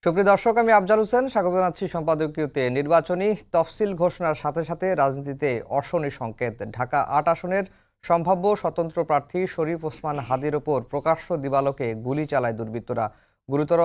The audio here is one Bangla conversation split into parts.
সুপ্রিয় দর্শক, আমি আফজাল হোসেন স্বাগত জানাচ্ছি সম্পাদকীয়তে। নির্বাচনী তফসিল ঘোষণার সাথে সাথে রাজনীতিতে অশনি সংকেত। ঢাকা ৮ আসনের সম্ভাব্য স্বতন্ত্র প্রার্থী শরীফ ওসমান হাদির ওপর প্রকাশ্য দিবালোকে গুলি চালায় দুর্বৃত্তরা। গুরুতর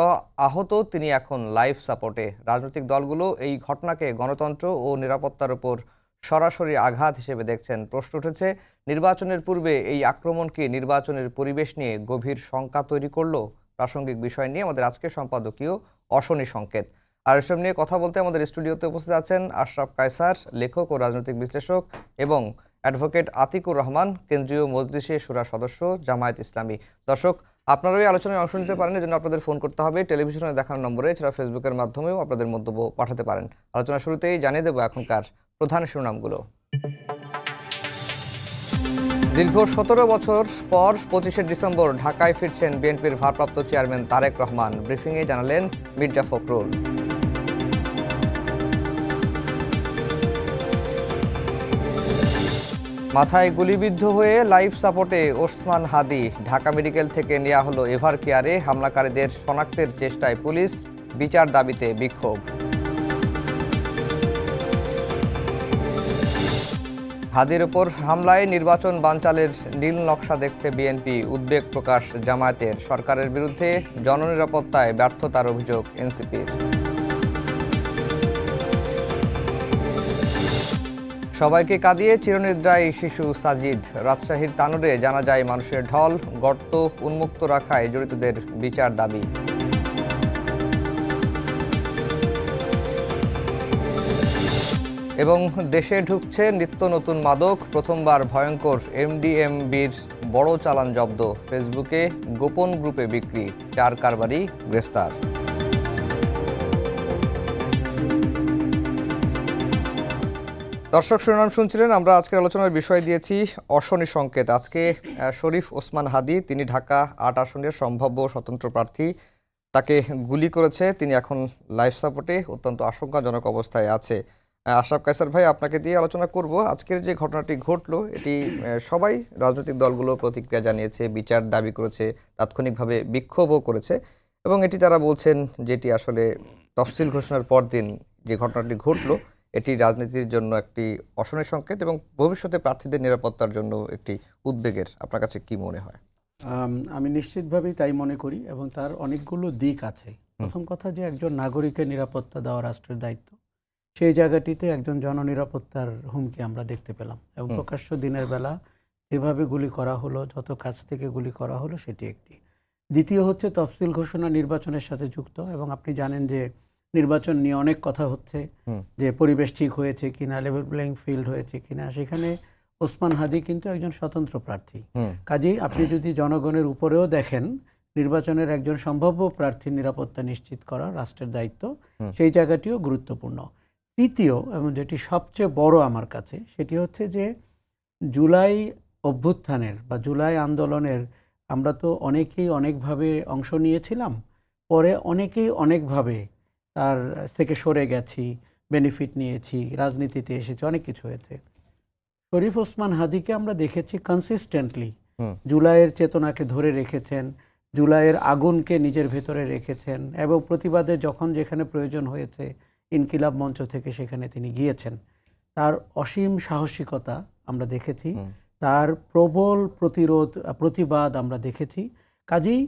আহত তিনি, এখন লাইফ সাপোর্টে। রাজনৈতিক দলগুলো এই ঘটনাকে গণতন্ত্র ও নিরাপত্তার উপর সরাসরি আঘাত হিসেবে দেখছেন। প্রশ্ন উঠেছে, নির্বাচনের পূর্বে এই আক্রমণ কি নির্বাচনের পরিবেশ নিয়ে গভীর শঙ্কা তৈরি করলো? প্রাসঙ্গিক বিষয় নিয়ে আমাদের আজকের সম্পাদকীয় অশনি সংকেত। আর এসব নিয়ে কথা বলতে আমাদের স্টুডিওতে উপস্থিত আছেন আশরাফ কায়সার, লেখক ও রাজনৈতিক বিশ্লেষক, এবং অ্যাডভোকেট আতিকুর রহমান, কেন্দ্রীয় মজলিসে শুরা সদস্য, জামায়াত ইসলামী। দর্শক, আপনারাও এই আলোচনায় অংশ নিতে পারেন, এজন্য আপনাদের ফোন করতে হবে টেলিভিশনে দেখানো নম্বরে, এছাড়া ফেসবুকের মাধ্যমেও আপনাদের মন্তব্য পাঠাতে পারেন। আলোচনা শুরুতেই জানিয়ে দেব এখনকার প্রধান শিরোনামগুলো। দীর্ঘ 17 বছর পর 25শে ডিসেম্বর ঢাকায় ফিরছেন বিএনপির ভারপ্রাপ্ত চেয়ারম্যান তারেক রহমান। ব্রিফিংয়ে জানালেন মির্জা ফখরুল। মাথায় গুলিবিদ্ধ হয়ে লাইফ সাপোর্টে ওসমান হাদি। ঢাকা মেডিকেল থেকে নেওয়া হলো এভার কেয়ারে। হামলাকারীদের শনাক্তের চেষ্টায় পুলিশ, বিচার দাবিতে বিক্ষোভ। হাদির ওপর হামলায় নির্বাচন বানচালের নীল নকশা দেখছে বিএনপি, উদ্বেগ প্রকাশ জামায়াতের। সরকারের বিরুদ্ধে জননিরাপত্তায় ব্যর্থতার অভিযোগ এনসিপির। সবাইকে কাঁদিয়ে চিরনিদ্রায় শিশু সাজিদ। রাজশাহীর তানোরে জানা যায় মানুষের ঢল। গর্ত উন্মুক্ত রাখায় জড়িতদের বিচার দাবি। এবং দেশে ঢুকছে নিত্য নতুন মাদক। প্রথমবার ভয়ঙ্কর এমডিএমবির বড় চালান জব্দ। ফেসবুকে গোপন গ্রুপে বিক্রি। 4 কারবারি গ্রেফতার। দর্শক, শিরোনাম শুনছিলেন। আমরা আজকের আলোচনার বিষয় দিয়েছি অশনি সংকেত। আজকে শরীফ ওসমান হাদি, তিনি ঢাকা 8 আসনের সম্ভাব্য স্বতন্ত্র প্রার্থী। তাকে গুলি করেছে, তিনি এখন লাইফ সাপোর্টে, অত্যন্ত আশঙ্কাজনক অবস্থায় আছে। আশরাফ কায়সার ভাই, আপনাকে দিয়ে আলোচনা করব। আজকের যে ঘটনাটি ঘটলো, এটি সবাই রাজনৈতিক দলগুলো প্রতিক্রিয়া জানিয়েছে, বিচার দাবি করেছে, তাৎক্ষণিকভাবে বিক্ষোভও করেছে। এবং এটি তারা বলছেন যেটি আসলে তফসিল ঘোষণার পরদিন যে ঘটনাটি ঘটলো, এটি রাজনীতির জন্য একটি অশনি সংকেত এবং ভবিষ্যতে প্রার্থীদের নিরাপত্তার জন্য একটি উদ্বেগের। আপনার কাছে কি মনে হয়? আমি নিশ্চিতভাবেই তাই মনে করি, এবং তার অনেকগুলো দিক আছে। প্রথম কথা, যে একজন নাগরিকের নিরাপত্তা দেওয়া রাষ্ট্রের দায়িত্ব, সেই জায়গাটিতে একজন জননিরাপত্তার হুমকি আমরা দেখতে পেলাম। এবং প্রকাশ্য দিনের বেলা যেভাবে গুলি করা হলো, যত কাছ থেকে গুলি করা হলো, সেটি একটি। দ্বিতীয় হচ্ছে, তফসিল ঘোষণা নির্বাচনের সাথে যুক্ত, এবং আপনি জানেন যে নির্বাচন নিয়ে অনেক কথা হচ্ছে, যে পরিবেশ ঠিক হয়েছে কিনা, লেভেল প্লেইং ফিল্ড হয়েছে কিনা। সেখানে ওসমান হাদি কিন্তু একজন স্বতন্ত্র প্রার্থী। কাজেই আপনি যদি জনগণের উপরেও দেখেন, নির্বাচনের একজন সম্ভাব্য প্রার্থীর নিরাপত্তা নিশ্চিত করা রাষ্ট্রের দায়িত্ব, সেই জায়গাটিও গুরুত্বপূর্ণ। তৃতীয়, এবং যেটি সবচেয়ে বড় আমার কাছে, সেটি হচ্ছে যে জুলাই অভ্যুত্থানের বা জুলাই আন্দোলনের আমরা তো অনেকেই অনেকভাবে অংশ নিয়েছিলাম, পরে অনেকেই অনেকভাবে তার থেকে সরে গেছি, বেনিফিট নিয়েছি, রাজনীতিতে এসেছি, অনেক কিছু হয়েছে। শরীফ ওসমান হাদিকে আমরা দেখেছি কনসিস্টেন্টলি জুলাইয়ের চেতনাকে ধরে রেখেছেন, জুলাইয়ের আগুনকে নিজের ভেতরে রেখেছেন, এবং প্রতিবাদে যখন যেখানে প্রয়োজন হয়েছে ইনকিলাব মঞ্চ থেকে সেখানে তিনি গিয়েছেন। তার অসীম সাহসিকতা আমরা দেখেছি, তার প্রবল প্রতিবাদ আমরা দেখেছি। কাজেই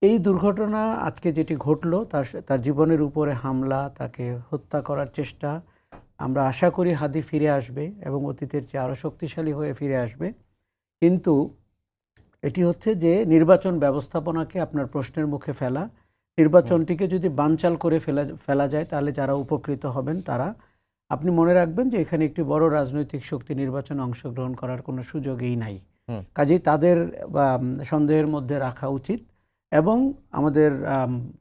এই দুর্ঘটনা আজকে যেটি ঘটলো, তার জীবনের উপরে হামলা, তাকে হত্যা করার চেষ্টা, আমরা আশা করি হাদি ফিরে আসবে এবং অতীতের চেয়ে আরও শক্তিশালী হয়ে ফিরে আসবে। কিন্তু এটি হচ্ছে যে নির্বাচন ব্যবস্থাপনাকে আপনার প্রশ্নের মুখে ফেলা। নির্বাচনটিকে যদি বানচাল করে ফেলা যায়, তাহলে যারা উপকৃত হবেন তারা, আপনি মনে রাখবেন যে এখানে একটি বড় রাজনৈতিক শক্তি নির্বাচনে অংশগ্রহণ করার কোনো সুযোগই নাই। কাজেই তাদের সন্দেহের মধ্যে রাখা উচিত। এবং আমাদের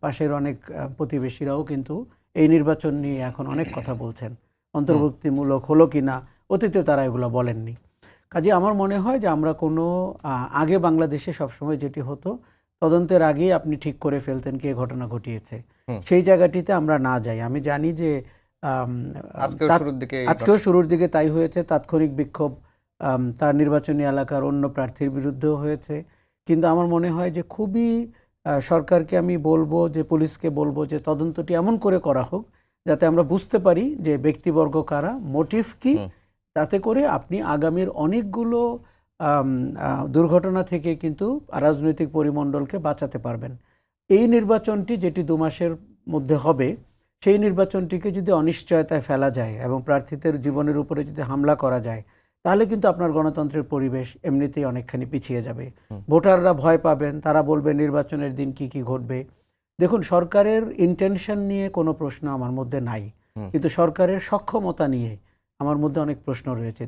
পাশের অনেক প্রতিবেশীরাও কিন্তু এই নির্বাচন নিয়ে এখন অনেক কথা বলছেন, অন্তর্ভুক্তিমূলক হলো কিনা, অতীতে তারা এগুলো বলেননি। কাজে আমার মনে হয় যে আমরা কোনো আগে বাংলাদেশে সবসময় যেটি হতো, তদন্তের আগেই আপনি ঠিক করে ফেলতেন কে ঘটনা ঘটিয়েছে, সেই জায়গাটিতে আমরা না যাই। আমি জানি যে আজকেও শুরুর দিকে তাই হয়েছে। তাৎক্ষণিক বিক্ষোভ তার নির্বাচনী এলাকার অন্য প্রার্থীর বিরুদ্ধেও হয়েছে। কিন্তু আমার মনে হয় যে খুবই সরকারকে আমি বলবো, যে পুলিশকে বলবো যে তদন্তটি এমন করে করা হোক যাতে আমরা বুঝতে পারি যে ব্যক্তিবর্গ কারা, মোটিভ কি, তাতে করে আপনি আগামীর অনেকগুলো দুর্ঘটনা থেকে কিন্তু রাজনৈতিক পরিমণ্ডলকে বাঁচাতে পারবেন। এই নির্বাচনটি যেটি 2 মাসের মধ্যে হবে, সেই নির্বাচনটিকে যদি অনিশ্চয়তায় ফেলা যায় এবং প্রার্থীদের জীবনের উপরে যদি হামলা করা যায়, তাহলে কিন্তু আপনার গণতন্ত্রের পরিবেশ এমনিতেই অনেকখানি পিছিয়ে যাবে। ভোটাররা ভয় পাবেন, তারা বলবে নির্বাচনের দিন কি কি ঘটবে। দেখুন, সরকারের ইন্টেনশন নিয়ে কোনো প্রশ্ন আমার মধ্যে নাই, কিন্তু সরকারের সক্ষমতা নিয়ে আমার মধ্যে অনেক প্রশ্ন রয়েছে।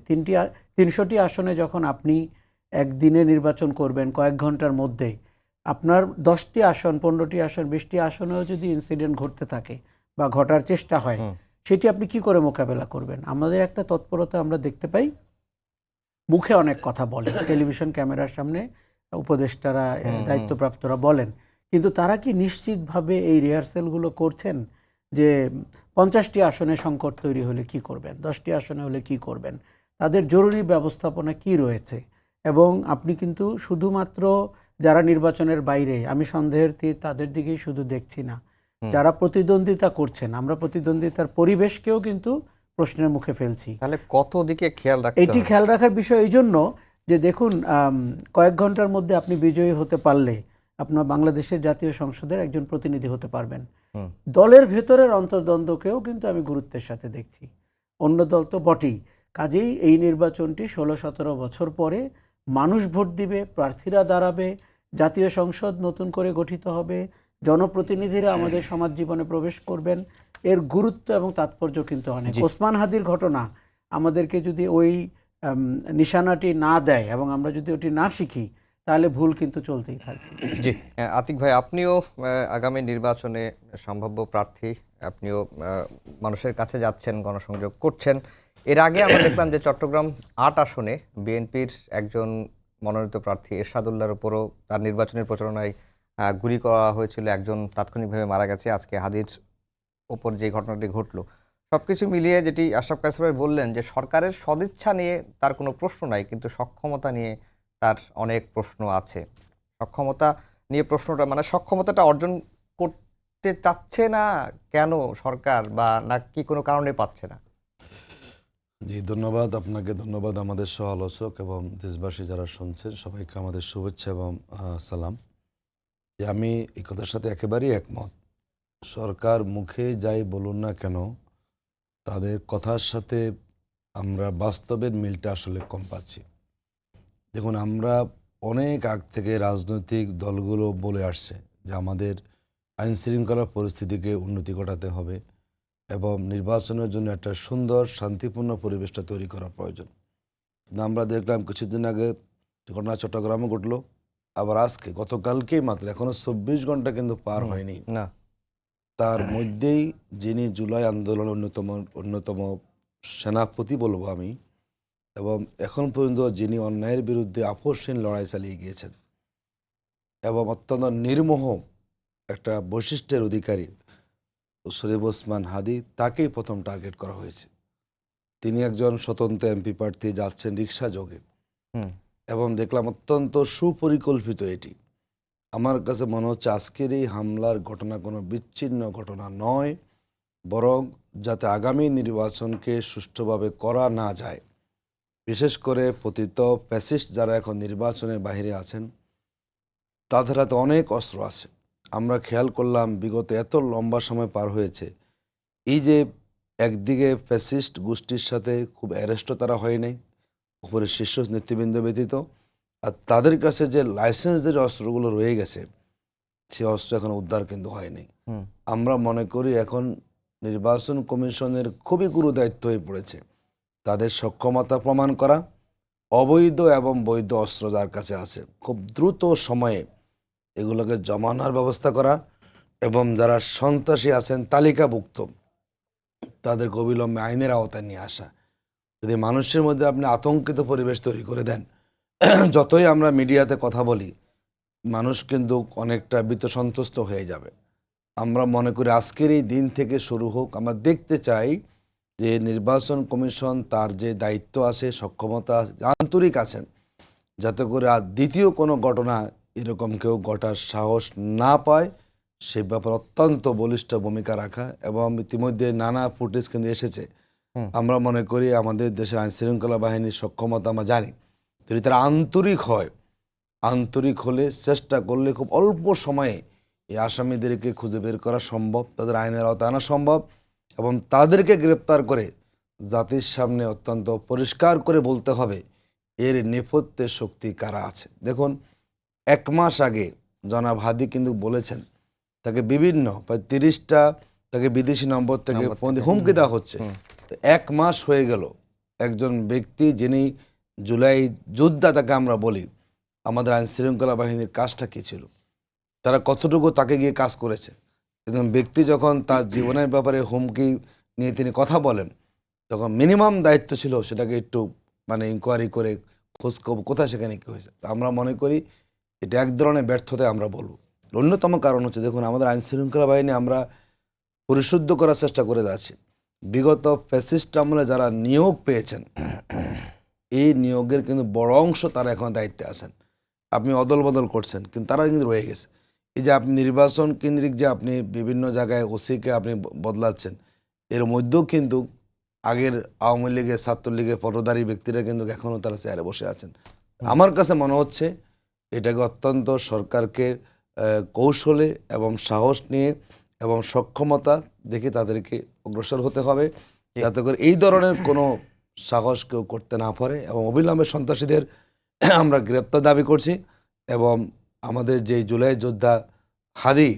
300টি আসনে যখন আপনি একদিনে নির্বাচন করবেন, কয়েক ঘন্টার মধ্যে, আপনার 10টি আসন, 15টি আসন, 20টি আসনেও যদি ইনসিডেন্ট ঘটতে থাকে বা ঘটার চেষ্টা হয়, সেটি আপনি কি করে মোকাবেলা করবেন? আমাদের একটা তৎপরতা আমরা দেখতে পাই, মুখে অনেক কথা বলে, টেলিভিশন ক্যামেরার সামনে উপদেষ্টারা, দায়িত্বপ্রাপ্তরা বলেন, কিন্তু তারা কি নিশ্চিতভাবে এই রিহার্সেলগুলো করছেন যে 50টি আসনে সংকট তৈরি হলে কি করবেন, 10টি আসনে হলে কি করবেন, তাদের জরুরি ব্যবস্থাপনা কি রয়েছে? এবং আপনি কিন্তু শুধুমাত্র যারা নির্বাচনের বাইরে, আমি সন্দেহের তীর তাদের দিকেই শুধু দেখছি না, যারা প্রতিদ্বন্দ্বিতা করছেন, আমরা প্রতিদ্বন্দ্বিতার পরিবেশকেও কিন্তু প্রশ্নের মুখে ফেলছি। তাহলে কত দিকে খেয়াল রাখতে এটি হবে? খেয়াল রাখার বিষয় এই জন্য যে দেখুন, কয়েক ঘন্টার মধ্যে আপনি বিজয়ী হতে পারলে আপনার বাংলাদেশের জাতীয় সংসদের একজন প্রতিনিধি হতে পারবেন। দলের ভেতরের অন্তর্দ্বন্দ্বকেও কিন্তু আমি গুরুত্বের সাথে দেখছি, অন্য দল তো বটেই। কাজেই এই নির্বাচনটি 16-17 বছর পরে মানুষ ভোট দিবে, প্রার্থীরা দাঁড়াবে, জাতীয় সংসদ নতুন করে গঠিত হবে, জনপ্রতিনিধিরা আমাদের সমাজ জীবনে প্রবেশ করবেন। এর গুরুত্ব এবং তাৎপর্য কিন্তু অনেক। ওসমান হাদির ঘটনা আমাদেরকে যদি ওই নিশানাটি না দেয় এবং আমরা যদি ওটি না শিখি, তাহলে ভুল কিন্তু চলতেই থাকবে। জি, আতিক ভাই, আপনিও আগামী নির্বাচনে সম্ভাব্য প্রার্থী, আপনিও মানুষের কাছে যাচ্ছেন, গণসংযোগ করছেন। এর আগে আমরা দেখলাম যে চট্টগ্রাম 8 আসনে বিএনপির একজন মনোনীত প্রার্থী এরশাদুল্লাহর উপরও তার নির্বাচনের প্রচারণায় গুলি করা হয়েছিল, একজন তাৎক্ষণিকভাবে মারা গেছে। আজকে হাদির ওপর যে ঘটনাটি ঘটলো, সবকিছু মিলিয়ে যেটি আশরাফ কায়সার ভাই বললেন যে সরকারের সদিচ্ছা নিয়ে তার কোনো প্রশ্ন নাই, কিন্তু সক্ষমতা নিয়ে তার অনেক প্রশ্ন আছে। সক্ষমতা নিয়ে প্রশ্নটা, মানে সক্ষমতাটা অর্জন করতে চাচ্ছে না কেন সরকার, বা না কি কোনো কারণে পাচ্ছে না? জি, ধন্যবাদ আপনাকে, ধন্যবাদ আমাদের সহ আলোচক এবং দেশবাসী যারা শুনছেন, সবাইকে আমাদের শুভেচ্ছা এবং সালাম। যে আমি এই কথার সাথে একেবারেই একমত। সরকার মুখে যাই বলুন না কেন, তাদের কথার সাথে আমরা বাস্তবের মিলটা আসলে কম পাচ্ছি। দেখুন, আমরা অনেক আগ থেকে রাজনৈতিক দলগুলো বলে আসছে যে আমাদের আইনশৃঙ্খলা পরিস্থিতিকে উন্নতি ঘটাতে হবে এবং নির্বাচনের জন্য একটা সুন্দর শান্তিপূর্ণ পরিবেশটা তৈরি করা প্রয়োজন। আমরা দেখলাম কিছুদিন আগে ঘটনা চট্টগ্রামে ঘটলো, আবার আজকে, গতকালকেই মাত্র, এখনো 24 ঘন্টা কিন্তু পার হয়নি, না, তার মধ্যেই যিনি জুলাই আন্দোলনের অন্যতম সেনাপতি বলবো আমি, এবং এখন পর্যন্ত যিনি অন্যায়ের বিরুদ্ধে আপোষহীন লড়াই চালিয়ে গিয়েছেন এবং অত্যন্ত নির্মোহ একটা বৈশিষ্ট্যের অধিকারী শরীফ ওসমান হাদি, তাকেই প্রথম টার্গেট করা হয়েছে। তিনি একজন স্বতন্ত্র এমপি প্রার্থী, যাচ্ছেন রিক্সা যোগে, এবং দেখলাম অত্যন্ত সুপরিকল্পিত এটি। আমার কাছে মনে হচ্ছে আজকের এই হামলার ঘটনা কোনো বিচ্ছিন্ন ঘটনা নয়, বরং যাতে আগামী নির্বাচনকে সুষ্ঠুভাবে করা না যায়, বিশেষ করে পতিত ফ্যাসিস্ট যারা এখন নির্বাচনের বাইরে আছেন, তাদের হাতে অনেক অস্ত্র আছে। আমরা খেয়াল করলাম বিগত এত লম্বা সময় পার হয়েছে, এই যে একদিকে ফ্যাসিস্ট গোষ্ঠীর সাথে খুব অ্যারেস্টও তারা হয় নাই, উপরে শীর্ষ নেতৃবৃন্দ ব্যতীত, আর তাদের কাছে যে লাইসেন্সের অস্ত্রগুলো রয়ে গেছে, সে অস্ত্র এখন উদ্ধার কিন্তু হয়নি। আমরা মনে করি এখন নির্বাচন কমিশনের খুবই গুরু দায়িত্ব হয়ে পড়েছে তাদের সক্ষমতা প্রমাণ করা, অবৈধ এবং বৈধ অস্ত্র যার কাছে আছে খুব দ্রুত সময়ে এগুলোকে জমানোর ব্যবস্থা করা, এবং যারা সন্ত্রাসী আছেন তালিকাভুক্ত তাদেরকে অবিলম্বে আইনের আওতায় নিয়ে আসা। যদি মানুষের মধ্যে আপনি আতঙ্কিত পরিবেশ তৈরি করে দেন, যতই আমরা মিডিয়াতে কথা বলি, মানুষ কিন্তু অনেকটা বিত্তসন্তুষ্ট হয়ে যাবে। আমরা মনে করি আজকের এই দিন থেকে শুরু হোক। আমরা দেখতে চাই যে নির্বাচন কমিশন তার যে দায়িত্ব আছে, সক্ষমতা, আন্তরিক আছেন, যাতে করে আর দ্বিতীয় কোনো ঘটনা এরকম কেউ ঘটার সাহস না পায় সে ব্যাপারে অত্যন্ত বলিষ্ঠ ভূমিকা রাখা, এবং ইতিমধ্যে নানা ফুটেজ কিন্তু এসেছে। আমরা মনে করি আমাদের দেশের আইনশৃঙ্খলা বাহিনীর সক্ষমতা আমরা জানি, যদি তারা আন্তরিক হলে চেষ্টা করলে খুব অল্প সময়ে এই আসামিদেরকে খুঁজে বের করা সম্ভব, তাদের আইনের আওতায় আনা সম্ভব, এবং তাদেরকে গ্রেপ্তার করে জাতির সামনে অত্যন্ত পরিষ্কার করে বলতে হবে এর নেপথ্যে শক্তি কারা আছে। দেখুন, 1 মাস আগে জনাব হাদি কিন্তু বলেছেন তাকে বিভিন্ন প্রায় 30টা তাকে বিদেশি নম্বর থেকে হুমকি দেওয়া হচ্ছে। 1 মাস হয়ে গেল, একজন ব্যক্তি যিনি জুলাই যোদ্ধা তাকে আমরা বলি, আমাদের আইন শৃঙ্খলা বাহিনীর কাজটা কী ছিল, তারা কতটুকু তাকে গিয়ে কাজ করেছে। একজন ব্যক্তি যখন তার জীবনের ব্যাপারে হুমকি নিয়ে তিনি কথা বলেন, তখন মিনিমাম দায়িত্ব ছিল সেটাকে একটু ইনকোয়ারি করে খোঁজখবর কোথায় সেখানে কী হয়েছে। তা আমরা মনে করি এটা এক ধরনের ব্যর্থতা আমরা বলবো। অন্যতম কারণ হচ্ছে, দেখুন, আমাদের আইন শৃঙ্খলা বাহিনী আমরা পরিশুদ্ধ করার চেষ্টা করে যাচ্ছি। বিগত ফ্যাসিস্ট আমলে যারা নিয়োগ পেয়েছেন, এই নিয়োগের কিন্তু বড় অংশ তারা এখন দায়িত্বে আছেন। আপনি অদল বদল করছেন, কিন্তু তারা কিন্তু রয়ে গেছে। এই যে আপনি নির্বাচন কেন্দ্রিক যে আপনি বিভিন্ন জায়গায় ওসিকে আপনি বদলাচ্ছেন, এর মধ্যেও কিন্তু আগের আওয়ামী লীগের ছাত্রলীগের পটদারী ব্যক্তিরা কিন্তু এখনও তারা চেয়ারে বসে আছেন। আমার কাছে মনে হচ্ছে এটাকে অত্যন্ত সরকারকে কৌশলে এবং সাহস নিয়ে এবং সক্ষমতা দেখে তাদেরকে অগ্রসর হতে হবে, যাতে করে এই ধরনের কোনো সাহস কেউ করতে না পারে। এবং অবিলম্বে সন্ত্রাসীদের আমরা গ্রেপ্তার দাবি করছি। এবং আমাদের যে জুলাই যোদ্ধা হাদি,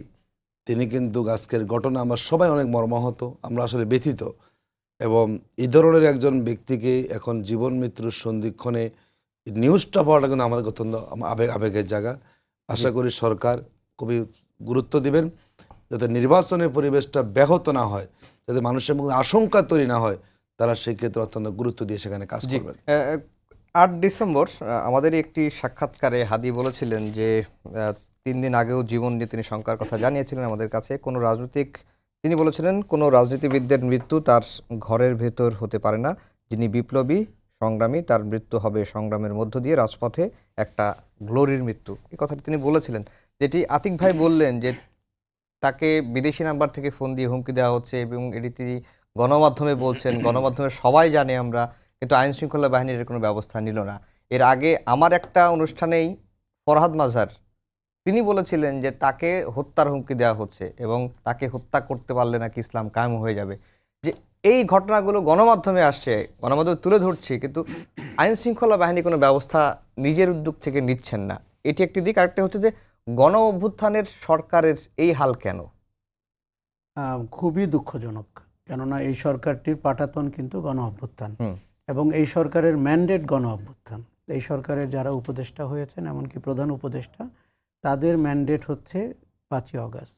তিনি কিন্তু আজকের ঘটনা আমরা সবাই অনেক মর্মাহত, আমরা আসলে ব্যথিত। এবং এই ধরনের একজন ব্যক্তিকে এখন জীবন মৃত্যুর সন্ধিক্ষণে নিউজটা পাওয়াটা কিন্তু আমাদের অত্যন্ত আবেগের জায়গা। আশা করি সরকার খুবই গুরুত্ব দিবেন যাতে নির্বাচনের পরিবেশটা ব্যাহত না হয়, যাতে মানুষের মধ্যে আশঙ্কা তৈরি না হয়, তারা সেক্ষেত্রে অত্যন্ত গুরুত্ব দিয়ে সেখানে কাজ করবেন। 8 ডিসেম্বর আমাদের একটি সাক্ষাৎকারে হাদি বলেছিলেন যে 3 দিন আগেও জীবন নিয়ে তিনি শঙ্কার কথা জানিয়েছিলেন আমাদের কাছে। তিনি বলেছিলেন কোনো রাজনীতিবিদদের মৃত্যু তার ঘরের ভেতর হতে পারে না, যিনি বিপ্লবী সংগ্রামী তার মৃত্যু হবে সংগ্রামের মধ্য দিয়ে রাজপথে একটা গ্লোরির মৃত্যু। এই কথাটি তিনি বলেছিলেন, যেটি আতিক ভাই বললেন যে তাকে বিদেশি নাম্বার থেকে ফোন দিয়ে হুমকি দেওয়া হচ্ছে, এবং এটি তিনি গণমাধ্যমে বলছেন, গণমাধ্যমে সবাই জানে আমরা, কিন্তু আইন শৃঙ্খলা বাহিনীর কোনো ব্যবস্থা নিল না। এর আগে আমার একটা অনুষ্ঠানেই ফরহাদ মাজার তিনি বলেছিলেন যে তাকে হত্যার হুমকি দেওয়া হচ্ছে এবং তাকে হত্যা করতে পারলে নাকি ইসলাম কায়েম হয়ে যাবে। যে এই ঘটনাগুলো গণমাধ্যমে আসছে, গণমাধ্যমে তুলে ধরছি, কিন্তু আইন শৃঙ্খলা বাহিনী কোনো ব্যবস্থা নিজের উদ্যোগ থেকে নিচ্ছেন না। এটি একটি দিক। আরেকটি হচ্ছে যে গণ অভ্যুত্থানের সরকারের এই হাল কেন? খুবই দুঃখজনক, কেননা এই সরকারটির পাটাতন কিন্তু গণ অভ্যুত্থান, এবং এই সরকারের ম্যান্ডেট গণ অভ্যুত্থান। এই সরকারের যারা উপদেষ্টা হয়েছেন, এমনকি প্রধান উপদেষ্টা, তাদের ম্যান্ডেট হচ্ছে 5ই আগস্ট।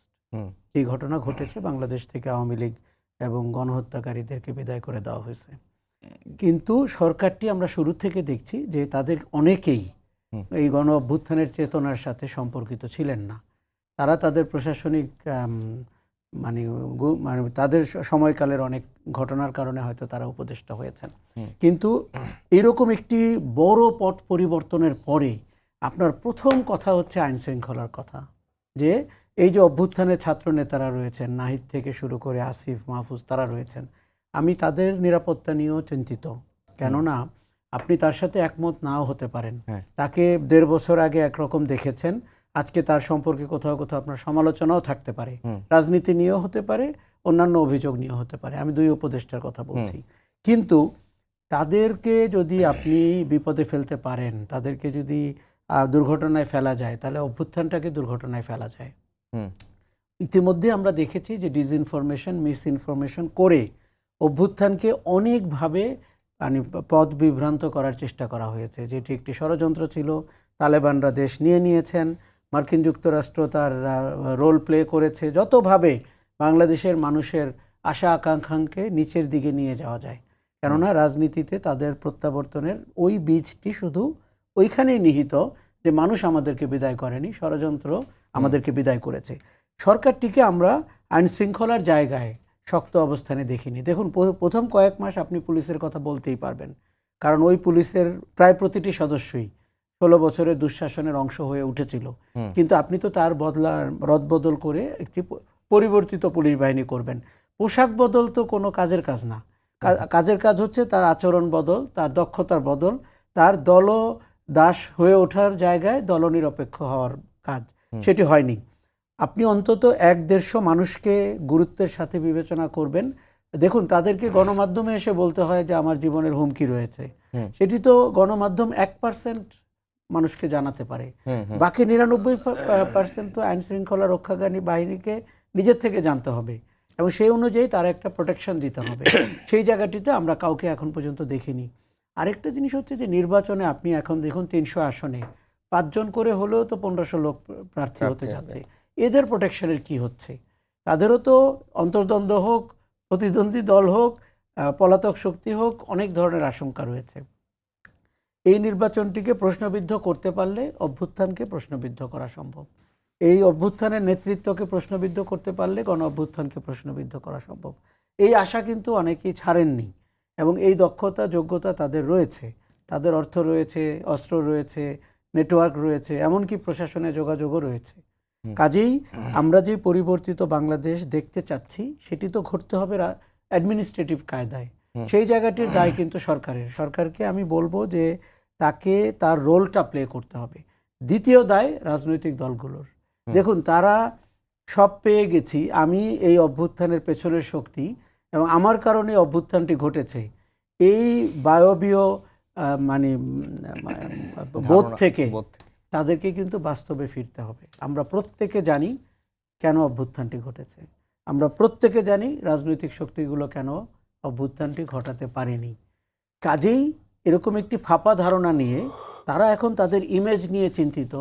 এই ঘটনা ঘটেছে, বাংলাদেশ থেকে আওয়ামী লীগ এবং গণহত্যাকারীদেরকে বিদায় করে দেওয়া হয়েছে। কিন্তু সরকারটি আমরা শুরু থেকে দেখছি যে তাদের অনেকেই এই গণ অভ্যুত্থানের চেতনার সাথে সম্পর্কিত ছিলেন না। তারা তাদের প্রশাসনিক মানে তাদের সময়কালের অনেক ঘটনার কারণে হয়তো তারা উপদেষ্টা হয়েছেন। কিন্তু এরকম একটি বড় পট পরিবর্তনের পরে আপনার প্রথম কথা হচ্ছে আইন শৃঙ্খলার কথা। যে এই যে অভ্যুত্থানের ছাত্র নেতারা রয়েছেন, নাহিদ থেকে শুরু করে আসিফ, মাহফুজ, তারা রয়েছেন, আমি তাদের নিরাপত্তা নিয়েও চিন্তিত। কেননা আপনি তার সাথে একমত নাও হতে পারেন, তাকে 1.5 বছর আগে একরকম দেখেছেন, আজকে তার সম্পর্কে কোথাও কোথাও আপনার সমালোচনাও থাকতে পারে, রাজনীতি নিয়েও হতে পারে, অন্যান্য অভিযোগ নিয়েও হতে পারে। আমি 2 উপদেষ্টার কথা বলছি। কিন্তু তাদেরকে যদি আপনি বিপদে ফেলতে পারেন, তাদেরকে যদি দুর্ঘটনায় ফেলা যায়, তাহলে অভ্যুত্থানটাকে দুর্ঘটনায় ফেলা যায়। ইতিমধ্যে আমরা দেখেছি যে ডিসইনফরমেশন, মিসইনফরমেশন করে অভ্যুত্থানকে অনেকভাবে পথ বিভ্রান্ত করার চেষ্টা করা হয়েছে, যেটি একটি ষড়যন্ত্র ছিল। তালেবানরা দেশ নিয়েছেন, মার্কিন যুক্তরাষ্ট্র তার রোল প্লে করেছে, যতভাবে বাংলাদেশের মানুষের আশা আকাঙ্ক্ষাকে নিচের দিকে নিয়ে যাওয়া যায়। কেননা রাজনীতিতে তাদের প্রত্যাবর্তনের ওই বীজটি শুধু ওইখানেই নিহিত যে মানুষ আমাদেরকে বিদায় করেনি, ষড়যন্ত্র আমাদেরকে বিদায় করেছে। সরকারটিকে আমরা আইন শৃঙ্খলার জায়গায় শক্ত অবস্থানে দেখিনি। দেখুন, প্রথম কয়েক মাস আপনি পুলিশের কথা বলতেই পারবেন, কারণ ওই পুলিশের প্রায় প্রতিটি সদস্যই বছরের দুঃশাসনের অংশ হয়ে উঠেছিল। কিন্তু আপনি তো তার রদবদল করে একটি পরিবর্তিত পুলিশ বাহিনী করবেন। পোশাক বদল তো কোনো কাজের কাজ না। কাজের কাজ হচ্ছে তার আচরণ বদল, তার দক্ষতার বদল, তার দলদাস হয়ে ওঠার জায়গায় দলনিরপেক্ষ হওয়ার কাজ। সেটি হয়নি। আপনি অন্তত 1-150 মানুষকে গুরুত্বের সাথে বিবেচনা করবেন। দেখুন, তাদেরকে গণমাধ্যমে এসে বলতে হয় যে আমার জীবনের হুমকি রয়েছে, সেটি তো গণমাধ্যম 1% মানুষকে জানাতে পারে। বাকি 99% তো আইন শৃঙ্খলা রক্ষাকারী বাহিনীকে নিজের থেকে জানতে হবে এবং সেই অনুযায়ী তার একটা প্রোটেকশন দিতে হবে। সেই জায়গাটিতে আমরা কাউকে এখন পর্যন্ত দেখিনি। আরেকটা জিনিস হচ্ছে যে নির্বাচনে আপনি এখন দেখুন 300 আসনে 5 জন করে হলেও তো 1500 লোক প্রার্থী হতে যাচ্ছে। এদের প্রোটেকশনের কি হচ্ছে? তাদেরও তো অন্তর্দ্বন্দ্ব হোক, প্রতিদ্বন্দ্বী দল হোক, পলাতক শক্তি হোক, অনেক ধরনের আশঙ্কা রয়েছে। এই নির্বাচনটিকে প্রশ্নবিদ্ধ করতে পারলে অভ্যুত্থানকে প্রশ্নবিদ্ধ করা সম্ভব। এই অভ্যুত্থানের নেতৃত্বকে প্রশ্নবিদ্ধ করতে পারলে গণ অভ্যুত্থানকে প্রশ্নবিদ্ধ করা সম্ভব। এই আশা কিন্তু অনেকেই ছাড়েননি এবং এই দক্ষতা যোগ্যতা তাদের রয়েছে। তাদের অর্থ রয়েছে, অস্ত্র রয়েছে, নেটওয়ার্ক রয়েছে, এমনকি প্রশাসনে যোগাযোগও রয়েছে। কাজেই আমরা যে পরিবর্তিত বাংলাদেশ দেখতে চাচ্ছি সেটি তো ঘটতে হবে অ্যাডমিনিস্ট্রেটিভ কায়দায়। সেই জায়গাটির দায় কিন্তু সরকারকে আমি বলবো যে তাকে তার রোলটা প্লে করতে হবে। দ্বিতীয় দায় রাজনৈতিক দলগুলোর। দেখুন, তারা সব পেয়ে গেছি, আমি এই অভ্যুত্থানের পেছনের শক্তি এবং আমার কারণে অভ্যুত্থানটি ঘটেছে, এই বায়বীয় মানে বোধ থেকে তাদেরকে কিন্তু বাস্তবে ফিরতে হবে। আমরা প্রত্যেকে জানি কেন অভ্যুত্থানটি ঘটেছে, আমরা প্রত্যেকে জানি রাজনৈতিক শক্তিগুলো কেন অভ্যুত্থানটি ঘটাতে পারেনি। কাজেই এরকম একটি ফাঁপা ধারণা নিয়ে তারা এখন তাদের ইমেজ নিয়ে চিন্তিত।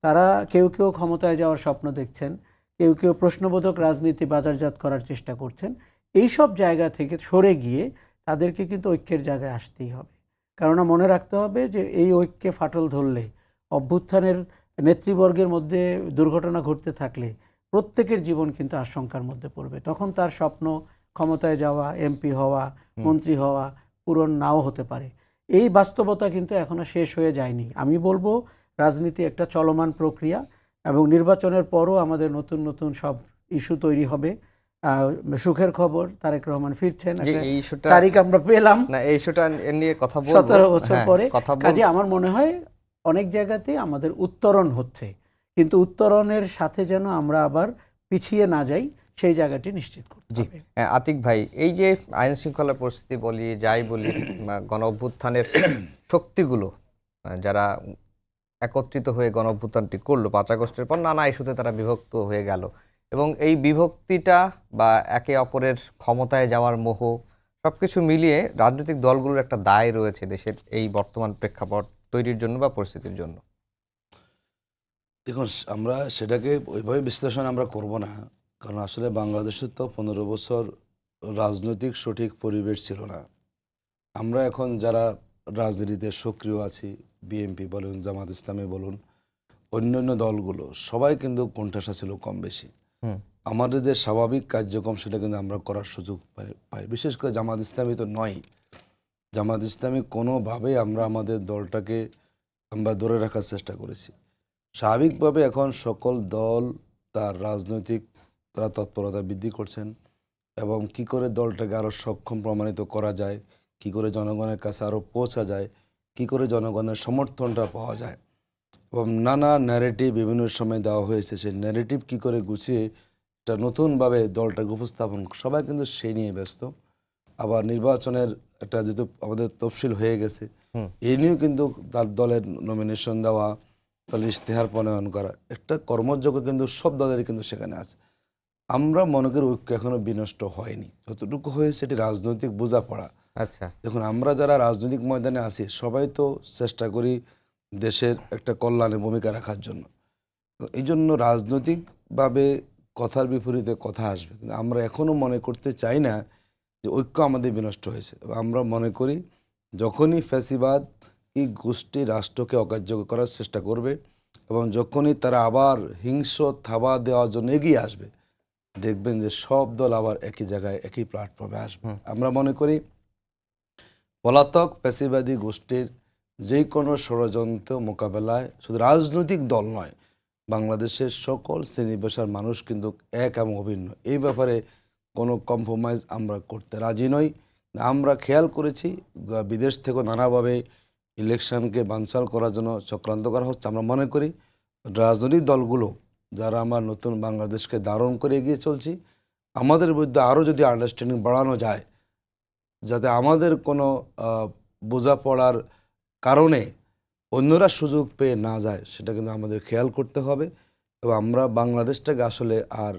তারা কেউ কেউ ক্ষমতায় যাওয়ার স্বপ্ন দেখছেন, কেউ কেউ প্রশ্নবোধক রাজনীতি বাজারজাত করার চেষ্টা করছেন। এই সব জায়গা থেকে সরে গিয়ে তাদেরকে কিন্তু ঐক্যের জায়গায় আসতেই হবে। কেননা মনে রাখতে হবে যে এই ঐক্যে ফাটল ধরলে, অভ্যুত্থানের নেতৃবর্গের মধ্যে দুর্ঘটনা ঘটতে থাকলে প্রত্যেকের জীবন কিন্তু আশঙ্কার মধ্যে পড়বে। তখন তার স্বপ্ন ক্ষমতায় যাওয়া, এমপি হওয়া, মন্ত্রী হওয়া পূরণ নাও হতে পারে। এই বাস্তবতা কিন্তু এখনো শেষ হয়ে যায়নি। আমি বলবো রাজনীতি একটা চলমান প্রক্রিয়া এবং নির্বাচনের পরও আমাদের নতুন নতুন সব ইস্যু তৈরি হবে। সুখের খবর, তারেক রহমান ফিরছেন, তারিখ আমরা পেলাম না, এই ইস্যুটা নিয়ে কথা বলবো 17 বছর পরে। কাজে আমার মনে হয় অনেক জায়গাতে আমাদের উত্তরণ হচ্ছে, কিন্তু উত্তরণের সাথে যেন আমরা আবার পিছিয়ে না যাই সেই জায়গাটি নিশ্চিত করতে হবে। আতিক ভাই, এই যে আইন শৃঙ্খলা পরিস্থিতি বলি, যাই বলি, গণ অভ্যুত্থানের শক্তিগুলো যারা একত্রিত হয়ে গণ অভ্যুত্থানটি করলো 5 আগস্টের পর, নানা ইস্যুতে তারা বিভক্ত হয়ে গেল এবং এই বিভক্তিটা বা একে অপরের ক্ষমতায় যাওয়ার মোহ সবকিছু মিলিয়ে রাজনৈতিক দলগুলোর একটা দায় রয়েছে দেশের এই বর্তমান প্রেক্ষাপট তৈরির জন্য বা পরিস্থিতির জন্য। দেখুন, আমরা সেটাকে ওইভাবে বিশ্লেষণ আমরা করব না, কারণ আসলে বাংলাদেশের তো 15 বছর রাজনৈতিক সঠিক পরিবেশ ছিল না। আমরা এখন যারা রাজনীতিতে সক্রিয় আছি, বিএনপি বলুন, জামাত ইসলামী বলুন, অন্যান্য দলগুলো সবাই কিন্তু কোণঠাসা ছিল কম বেশি। আমাদের যে স্বাভাবিক কার্যক্রম সেটা কিন্তু আমরা করার সুযোগ পাই। বিশেষ করে জামাত ইসলামী তো নয়। জামাত ইসলামী কোনোভাবেই আমরা আমাদের দলটাকে আমরা ধরে রাখার চেষ্টা করেছি। স্বাভাবিকভাবে এখন সকল দল তার রাজনৈতিক তারা তৎপরতা বৃদ্ধি করছেন এবং কি করে দলটাকে আরও সক্ষম প্রমাণিত করা যায়, কি করে জনগণের কাছে আরও পৌঁছা যায়, কি করে জনগণের সমর্থনটা পাওয়া যায় এবং নানা ন্যারেটিভ বিভিন্ন সময় দেওয়া হয়েছে। সেই ন্যারেটিভ কি করে গুছিয়ে একটা নতুনভাবে দলটাকে উপস্থাপন, সবাই কিন্তু সেই নিয়ে ব্যস্ত। আবার নির্বাচনের একটা যেহেতু আমাদের তফসিল হয়ে গেছে, এই নিয়েও কিন্তু তার দলের নমিনেশন দেওয়া, দলের ইশতেহার প্রণয়ন করা, একটা কর্মযোগ্য কিন্তু সব দলেরই কিন্তু সেখানে আছে। আমরা মনে করি ঐক্য এখনো বিনষ্ট হয়নি, যতটুকু হয়েছে এটি রাজনৈতিক বোঝাপড়া। আচ্ছা, দেখুন, আমরা যারা রাজনৈতিক ময়দানে আছি সবাই তো চেষ্টা করি দেশের একটা কল্যাণে ভূমিকা রাখার জন্য। এই জন্য রাজনৈতিকভাবে কথার বিপরীতে কথা আসবে, কিন্তু আমরা এখনও মনে করতে চাই না যে ঐক্য আমাদের বিনষ্ট হয়েছে। আমরা মনে করি যখনই ফ্যাসিবাদ এই গোষ্ঠী রাষ্ট্রকে অকার্যকর করার চেষ্টা করবে এবং যখনই তারা আবার হিংস্র থাবা দেওয়ার জন্য এগিয়ে আসবে, দেখবেন যে সব দল আবার একই জায়গায় একই প্ল্যাটফর্মে আসবে। আমরা মনে করি পলাতক ফ্যাসিবাদী গোষ্ঠীর যে কোনো ষড়যন্ত্র মোকাবেলায় শুধু রাজনৈতিক দল নয়, বাংলাদেশের সকল শ্রেণী পেশার মানুষ কিন্তু এক এবং অভিন্ন। এই ব্যাপারে কোনো কম্প্রোমাইজ আমরা করতে রাজি নই। আমরা খেয়াল করেছি বিদেশ থেকে নানাভাবে ইলেকশনকে বানচাল করার জন্য চক্রান্ত করা হচ্ছে। আমরা মনে করি রাজনৈতিক দলগুলো যারা আমার নতুন বাংলাদেশকে ধারণ করে এগিয়ে চলছি, আমাদের বিরুদ্ধে আরও যদি আন্ডারস্ট্যান্ডিং বাড়ানো যায়, যাতে আমাদের কোনো বোঝাপড়ার কারণে অন্যরা সুযোগ পেয়ে না যায়, সেটা কিন্তু আমাদের খেয়াল করতে হবে। এবং আমরা বাংলাদেশটাকে আসলে আর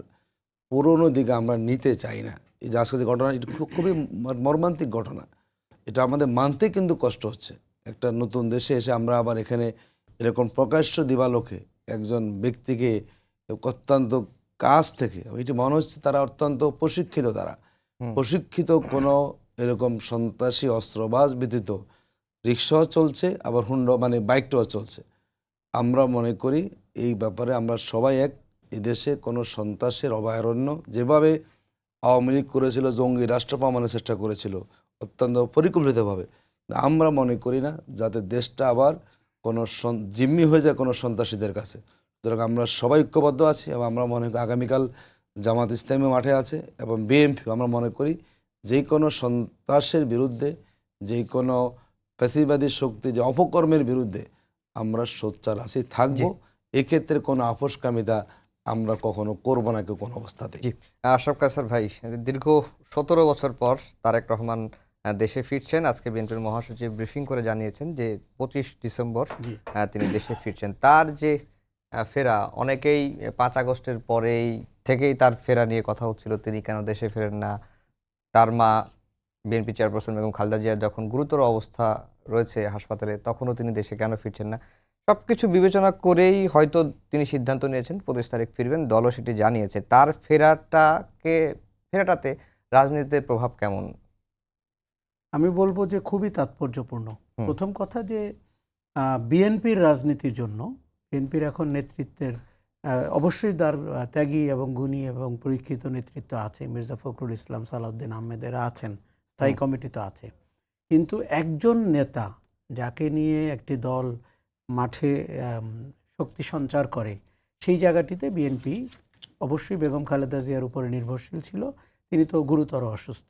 পুরনো দিকে আমরা নিতে চাই না। এই যে আজকে যে ঘটনা, এটা খুবই মর্মান্তিক ঘটনা। এটা আমাদের মানতে কিন্তু কষ্ট হচ্ছে। একটা নতুন দেশে এসে আমরা আবার এখানে এরকম প্রকাশ্য দিবালোকে একজন ব্যক্তিকে অত্যন্ত কাছ থেকে, এটি মনে হচ্ছে তারা অত্যন্ত প্রশিক্ষিত, প্রশিক্ষিত কোনো এরকম সন্ত্রাসী অস্ত্রবাজ ব্যতীত রিক্সাও চলছে, আবার বাইকটাও চলছে। আমরা মনে করি এই ব্যাপারে আমরা সবাই এক। এদেশে কোনো সন্ত্রাসের অভয়ারণ্য, যেভাবে আওয়ামী লীগ করেছিল, জঙ্গি রাষ্ট্র প্রমাণের চেষ্টা করেছিল অত্যন্ত পরিকল্পিতভাবে, আমরা মনে করি না যাতে দেশটা আবার কোনো জিম্মি হয়ে যায় কোনো সন্ত্রাসীদের কাছে। সুতরাং আমরা সবাই ঐক্যবদ্ধ আছি এবং আমরা মনে করি আগামীকাল জামাত ইসলামী মাঠে আছে এবং বিএনপি। আমরা মনে করি যে কোনো সন্ত্রাসের বিরুদ্ধে, যে কোনো ফ্যাসিবাদী শক্তি, যে অপকর্মের বিরুদ্ধে আমরা সোচ্চার আছি, থাকবো। এক্ষেত্রে কোনো আপোষকামিতা আমরা কখনো করবো না কেউ কোনো অবস্থাতে। জি, আশরাফ কায়সার ভাই, দীর্ঘ 17 বছর পর তারেক রহমান দেশে ফিরছেন। আজকে বিএনপির মহাসচিব ব্রিফিং করে জানিয়েছেন যে 25 ডিসেম্বর তিনি দেশে ফিরছেন। তার যে ফেরা, অনেকেই 5 আগস্টের পরেই থেকেই তার ফেরা নিয়ে কথা হচ্ছিল, তিনি কেন দেশে ফেরেন না। তার মা বিএনপি চেয়ারপারসন বেগম খালেদা জিয়া যখন গুরুতর অবস্থা রয়েছে হাসপাতালে, তখনও তিনি দেশে কেন ফিরছেন না। সবকিছু বিবেচনা করেই হয়তো তিনি সিদ্ধান্ত নিয়েছেন 25 তারিখ ফিরবেন। দলও সেটি জানিয়েছে। তার ফেরাটাতে রাজনীতির প্রভাব কেমন? আমি বলবো যে খুবই তাৎপর্যপূর্ণ। প্রথম কথা যে বিএনপির রাজনীতির জন্য, বিএনপির এখন নেতৃত্বের অবশ্যই তার ত্যাগী এবং গুণী এবং পরীক্ষিত নেতৃত্ব আছে। মির্জা ফখরুল ইসলাম, সালাউদ্দিন আহমেদেরা আছেন, স্থায়ী কমিটি তো আছে। কিন্তু একজন নেতা যাকে নিয়ে একটি দল মাঠে শক্তি সঞ্চার করে, সেই জায়গাটিতে বিএনপি অবশ্যই বেগম খালেদা জিয়ার উপরে নির্ভরশীল ছিল। তিনি তো গুরুতর অসুস্থ।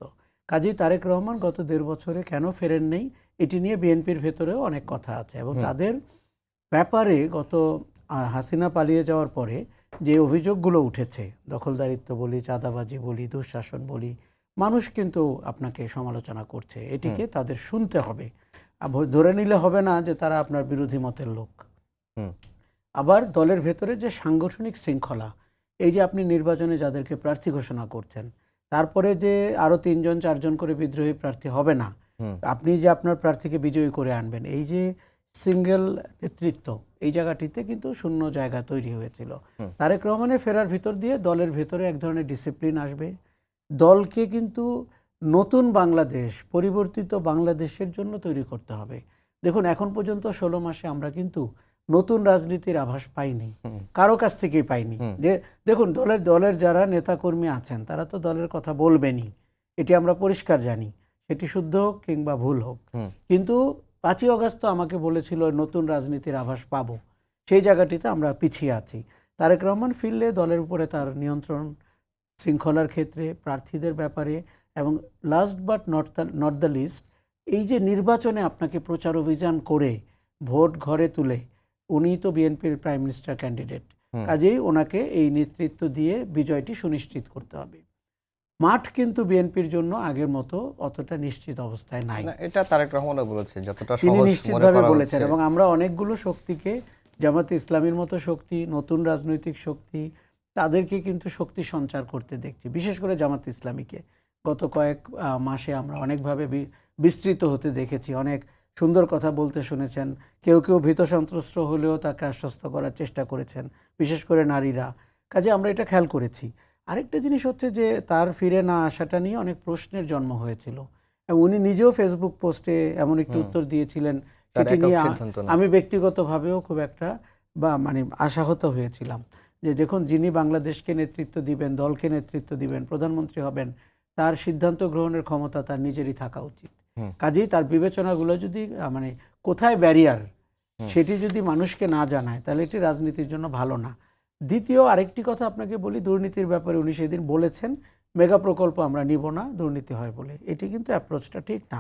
কাজেই তারেক রহমান গত 1.5 বছরে কেন ফেরেন নেই, এটি নিয়ে বিএনপির ভেতরেও অনেক কথা আছে। এবং তাদের ব্যাপারে গত হাসিনা পালিয়ে যাওয়ার পরে যে অভিযোগগুলো উঠেছে, দখলদারিত্ব বলি, চাঁদাবাজি বলি, দুঃশাসন বলি, মানুষ কিন্তু আপনাকে সমালোচনা করছে। এটিকে তাদের শুনতে হবে। ধরে নিলে হবে না যে তারা আপনার বিরোধী মতের লোক। আবার দলের ভেতরে যে সাংগঠনিক শৃঙ্খলা, এই যে আপনি নির্বাচনে যাদেরকে প্রার্থী ঘোষণা করছেন, তারপরে যে আরো 3জন 4জন করে বিদ্রোহী প্রার্থী হবে না, আপনি যে আপনার প্রার্থীকে বিজয়ী করে আনবেন, এই যে সিঙ্গেল নেতৃত্ব, এই জায়গাটিতে কিন্তু শূন্য জায়গা তৈরি হয়েছিল। তারেক রহমানের ফেরার ভিতর দিয়ে দলের ভেতরে এক ধরনের ডিসিপ্লিন আসবে। দলকে কিন্তু নতুন বাংলাদেশ, পরিবর্তিত বাংলাদেশের জন্য তৈরি করতে হবে। দেখুন, এখন পর্যন্ত 16 মাসে আমরা কিন্তু নতুন রাজনীতির আভাস পাইনি, কারো কাছ থেকেই পাইনি। যে দেখুন, দলের যারা নেতাকর্মী আছেন তারা তো দলের কথা বলবেনই, এটি আমরা পরিষ্কার জানি, সেটি শুদ্ধ হোক কিংবা ভুল হোক। কিন্তু 5ই আগস্ট তো আমাকে বলেছিল নতুন রাজনীতির আভাস পাবো, সেই জায়গাটিতে আমরা পিছিয়ে আছি। তারেক রহমান ফিরলে দলের উপরে তার নিয়ন্ত্রণ, শৃঙ্খলার ক্ষেত্রে, প্রার্থীদের ব্যাপারে, এবং last but not the least, এই যে নির্বাচনে আপনাকে প্রচার অভিযান করে ভোট ঘরে তুলে, উনি তো বিএনপির প্রাইম মিনিস্টার ক্যান্ডিডেট, কাজেই ওনাকে এই নেতৃত্ব দিয়ে বিজয়টি সুনিশ্চিত করতে হবে। মাঠ কিন্তু বিএনপির জন্য আগের মতো অতটা নিশ্চিত অবস্থায় নাই, এটা তারেক রহমানও বলেছেন, যতটা তিনি সহজ নিশ্চিতভাবে বলেছেন। এবং আমরা অনেকগুলো শক্তিকে, জামাতে ইসলামীর মতো শক্তি, নতুন রাজনৈতিক শক্তি, তাদেরকে কিন্তু শক্তি সঞ্চার করতে দেখছি। বিশেষ করে জামাতে ইসলামীকে গত কয়েক মাসে আমরা অনেকভাবে বিস্তৃত হতে দেখেছি, অনেক সুন্দর কথা বলতে শুনেছেন। কেউ কেউ ভীত সন্ত্রস্ত হলেও তাকে আশ্বস্ত করার চেষ্টা করেছেন, বিশেষ করে নারীরা। কাজে আমরা এটা খেয়াল করেছি। আরেকটা জিনিস হচ্ছে যে তার ফিরে না আসাটা নিয়ে অনেক প্রশ্নের জন্ম হয়েছিল, এবং উনি নিজেও ফেসবুক পোস্টে এমন একটি উত্তর দিয়েছিলেন, সেটি নিয়ে আমি ব্যক্তিগতভাবেও খুব একটা আশাহত হয়েছিলাম যে দেখুন, যিনি বাংলাদেশকে নেতৃত্ব দিবেন, দলকে নেতৃত্ব দিবেন, প্রধানমন্ত্রী হবেন, তার সিদ্ধান্ত গ্রহণের ক্ষমতা তার নিজেরই থাকা উচিত। কাজেই তার বিবেচনাগুলো যদি মানে কোথায় ব্যারিয়ার সেটি যদি মানুষকে না জানায় তাহলে এটি রাজনীতির জন্য ভালো না। দ্বিতীয় আরেকটি কথা আপনাকে বলি, দুর্নীতির ব্যাপারে উনি সেদিন বলেছেন মেগা প্রকল্প আমরা নিব না দুর্নীতি হয় বলে। এটি কিন্তু অ্যাপ্রোচটা ঠিক না।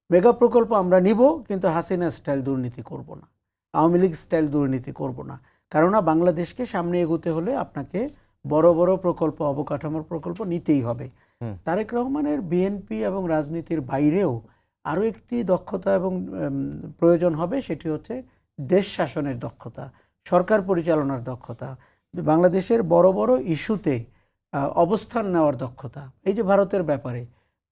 মেগা প্রকল্প আমরা নিব কিন্তু হাসিনা স্টাইল দুর্নীতি করব না, আওয়ামী লীগ স্টাইল দুর্নীতি করব না। কেননা বাংলাদেশকে সামনে এগোতে হলে আপনাকে বড় বড় প্রকল্প, অবকাঠামোর প্রকল্প নিতেই হবে। তারেক রহমানের বিএনপি এবং রাজনীতির বাইরেও আরও একটি দক্ষতা এবং প্রয়োজন হবে, সেটি হচ্ছে দেশ শাসনের দক্ষতা, সরকার পরিচালনার দক্ষতা, বাংলাদেশের বড় বড় ইস্যুতে অবস্থান নেওয়ার দক্ষতা। এই যে ভারতের ব্যাপারে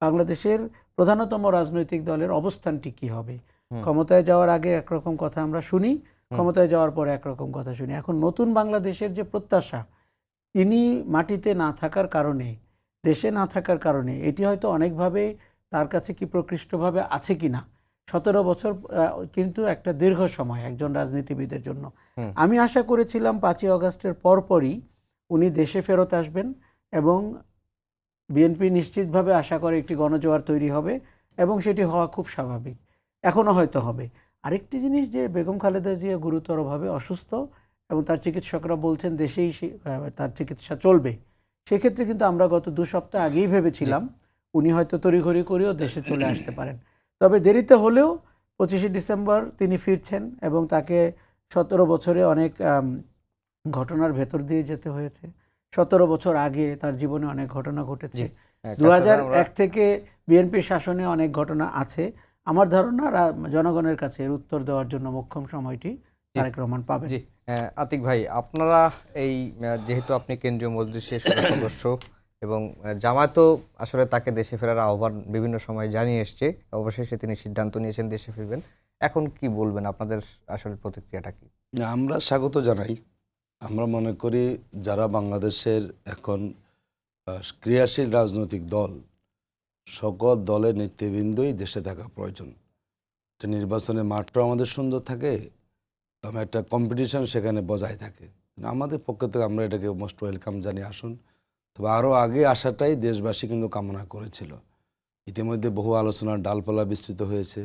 বাংলাদেশের প্রধানতম রাজনৈতিক দলের অবস্থানটি কী হবে? ক্ষমতায় যাওয়ার আগে একরকম কথা আমরা শুনি, ক্ষমতায় যাওয়ার পরে একরকম কথা শুনি। এখন নতুন বাংলাদেশের যে প্রত্যাশা, তিনি মাটিতে না থাকার কারণে, দেশে না থাকার কারণে এটি হয়তো অনেকভাবে তার কাছে কি প্রকৃষ্টভাবে আছে কি না। 17 বছর কিন্তু একটা দীর্ঘ সময় একজন রাজনীতিবিদের জন্য। আমি আশা করেছিলাম 5ই আগস্টের পরপরই উনি দেশে ফেরত আসবেন এবং বিএনপি নিশ্চিতভাবে আশা করে একটি গণজোয়ার তৈরি হবে এবং সেটি হওয়া খুব স্বাভাবিক, এখনও হয়তো হবে। আরেকটি জিনিস যে বেগম খালেদা জিয়া গুরুতরভাবে অসুস্থ এবং তার চিকিৎসকরা বলছেন দেশেই তার চিকিৎসা চলবে। সেক্ষেত্রে কিন্তু আমরা গত 2 সপ্তাহ আগেই ভেবেছিলাম উনি হয়তো তড়িঘড়ি করেও দেশে চলে আসতে পারেন। তবে দেরিতে হলেও 25শে ডিসেম্বর তিনি ফিরছেন এবং তাকে 17 বছরে অনেক ঘটনার ভেতর দিয়ে যেতে হয়েছে। 17 বছর আগে তার জীবনে অনেক ঘটনা ঘটেছে। 2001 থেকে বিএনপির শাসনে অনেক ঘটনা আছে। আমার ধারণা জনগণের কাছে এর উত্তর দেওয়ার জন্য মোক্ষম সময়টি তারেক রহমান পাবেন। জি, আতিক ভাই, আপনারা এই যেহেতু আপনি কেন্দ্রীয় মজলিসের সদস্য এবং জামায়াতও আসলে তাকে দেশে ফেরার আহ্বান বিভিন্ন সময় জানিয়ে এসছে, অবশেষে তিনি সিদ্ধান্ত নিয়েছেন দেশে ফিরবেন। এখন কি বলবেন, আপনাদের আসলে প্রতিক্রিয়াটা কি? আমরা স্বাগত জানাই। আমরা মনে করি যারা বাংলাদেশের এখন ক্রিয়াশীল রাজনৈতিক দল, সকল দলের নেতৃবৃন্দই দেশে থাকা প্রয়োজন। একটা নির্বাচনের মাঠটাও আমাদের সুন্দর থাকে এবং একটা কম্পিটিশন সেখানে বজায় থাকে। আমাদের পক্ষ থেকে আমরা এটাকে মোস্ট ওয়েলকাম জানিয়ে আসুন। তবে আরও আগে আসাটাই দেশবাসী কিন্তু কামনা করেছিল। ইতিমধ্যে বহু আলোচনার ডালপালা বিস্তৃত হয়েছে,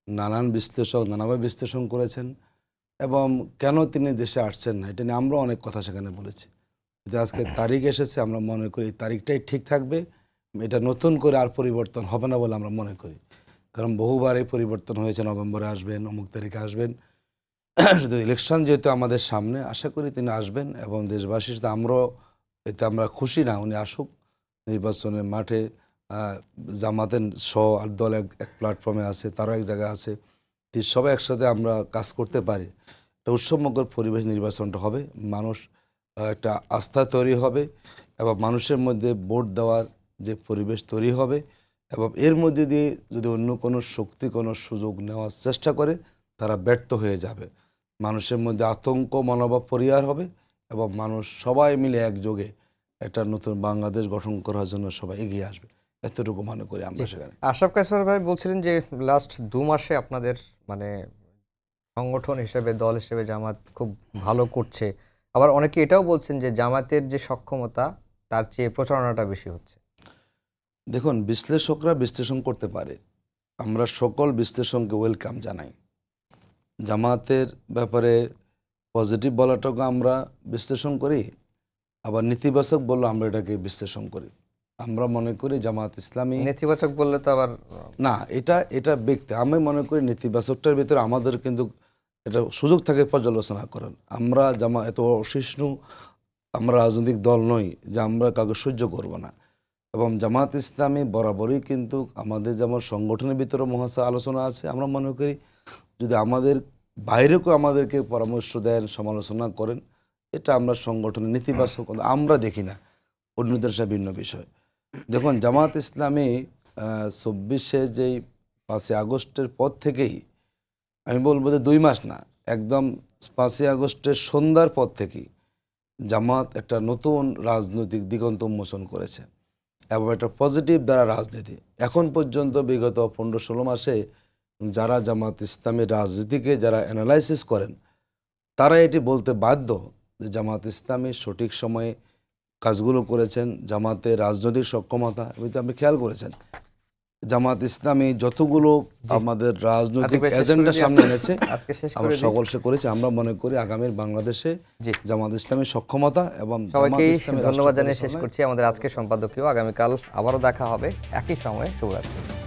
নানান বিশ্লেষক নানাভাবে বিশ্লেষণ করেছেন এবং কেন তিনি দেশে আসছেন না এটা নিয়ে আমরা অনেক কথা সেখানে বলেছি। কিন্তু আজকে তারিখ এসেছে, আমরা মনে করি এই তারিখটাই ঠিক থাকবে, এটা নতুন করে আর পরিবর্তন হবে না বলে আমরা মনে করি। কারণ বহুবার এই পরিবর্তন হয়েছে, নভেম্বরে আসবেন, অমুক তারিখে আসবেন। শুধু ইলেকশন যেহেতু আমাদের সামনে, আশা করি তিনি আসবেন এবং দেশবাসীর সাথে আমরাও এতে আমরা খুশি না উনি আসুক নির্বাচনের মাঠে। জামাতের আর দল এক প্ল্যাটফর্মে আছে, তারও এক জায়গায় আছে, সবাই একসাথে আমরা কাজ করতে পারি। একটা উৎসবমুখর পরিবেশ নির্বাচনটা হবে, মানুষ একটা আস্থা তৈরি হবে এবং মানুষের মধ্যে ভোট দেওয়ার যে পরিবেশ তৈরি হবে এবং এর মধ্যে দিয়ে যদি অন্য কোনো শক্তি কোনো সুযোগ নেওয়ার চেষ্টা করে তারা ব্যর্থ হয়ে যাবে। মানুষের মধ্যে আতঙ্ক মনোভাব পরিহার হবে এবং মানুষ সবাই মিলে একযোগে একটা নতুন বাংলাদেশ গঠন করার জন্য সবাই এগিয়ে আসবে, এতটুকু মনে করি আমরা সেখানে। আশরাফ কায়সার ভাই বলছিলেন যে লাস্ট 2 মাসে আপনাদের মানে সংগঠন হিসেবে, দল হিসেবে জামাত খুব ভালো করছে। আবার অনেকে এটাও বলছেন যে জামাতের যে সক্ষমতা তার চেয়ে প্রচারণাটা বেশি হচ্ছে। দেখুন, বিশ্লেষকরা বিশ্লেষণ করতে পারে, আমরা সকল বিশ্লেষণকে ওয়েলকাম জানাই। জামাতের ব্যাপারে পজিটিভ বলাটাকে আমরা বিশ্লেষণ করি, আবার নেতিবাচক বললে আমরা এটাকে বিশ্লেষণ করি। আমরা মনে করি জামাত ইসলামী নেতিবাচক বললে তো আবার না, এটা ব্যক্তি। আমি মনে করি নেতিবাচকটার ভিতরে আমাদের কিন্তু এটা সুযোগ থাকে পর্যালোচনা করার। আমরা এত অসহিষ্ণু আমরা রাজনৈতিক দল নই যে আমরা কাউকে সহ্য করব না। এবং জামাত ইসলামী বরাবরই কিন্তু আমাদের যেমন সংগঠনের ভিতরে মহাসা আলোচনা আছে, আমরা মনে করি যদি আমাদের বাইরেও আমাদেরকে পরামর্শ দেন, সমালোচনা করেন, এটা আমরা সংগঠনের নেতিবাচক আমরা দেখি না, অন্যদের সাথে ভিন্ন বিষয়। দেখুন, জামাত ইসলামী 24শে যেই 5ই আগস্টের পর থেকেই, আমি বলবো যে 2 মাস না, একদম 5ই আগস্টের সন্ধ্যার পর থেকেই জামাত একটা নতুন রাজনৈতিক দিগন্ত উন্মোচন করেছে এবং একটা পজিটিভ দ্বারা রাজনীতি। এখন পর্যন্ত বিগত 15-16 মাসে যারা জামাত ইসলামের রাজনীতিকে যারা অ্যানালাইসিস করেন তারা এটি বলতে বাধ্য যে জামাত ইসলামী সঠিক সময়ে কাজগুলো করেছেন। জামাতের রাজনৈতিক সক্ষমতা, আপনি খেয়াল করেছেন জামাত ইসলামী যতগুলো আমাদের রাজনৈতিক আতিক ভাই, শেষ করে এজেন্ডা দিই সামনে আজকে। এনেছে আজকে শেষ করে আমরা দিই। সকল সে করেছি। আমরা মনে করি আগামীর বাংলাদেশে জি। জামাত ইসলামের সক্ষমতা এবং জামাত সবাইকেই ইসলামের ধন্যবাদ রাষ্ট্র জানিয়ে শেষ পরিচালনায় করছি আমাদের আজকে সম্পাদকীয়। আগামীকাল আবারও দেখা হবে একই সময়ে। শুভরাত্রি।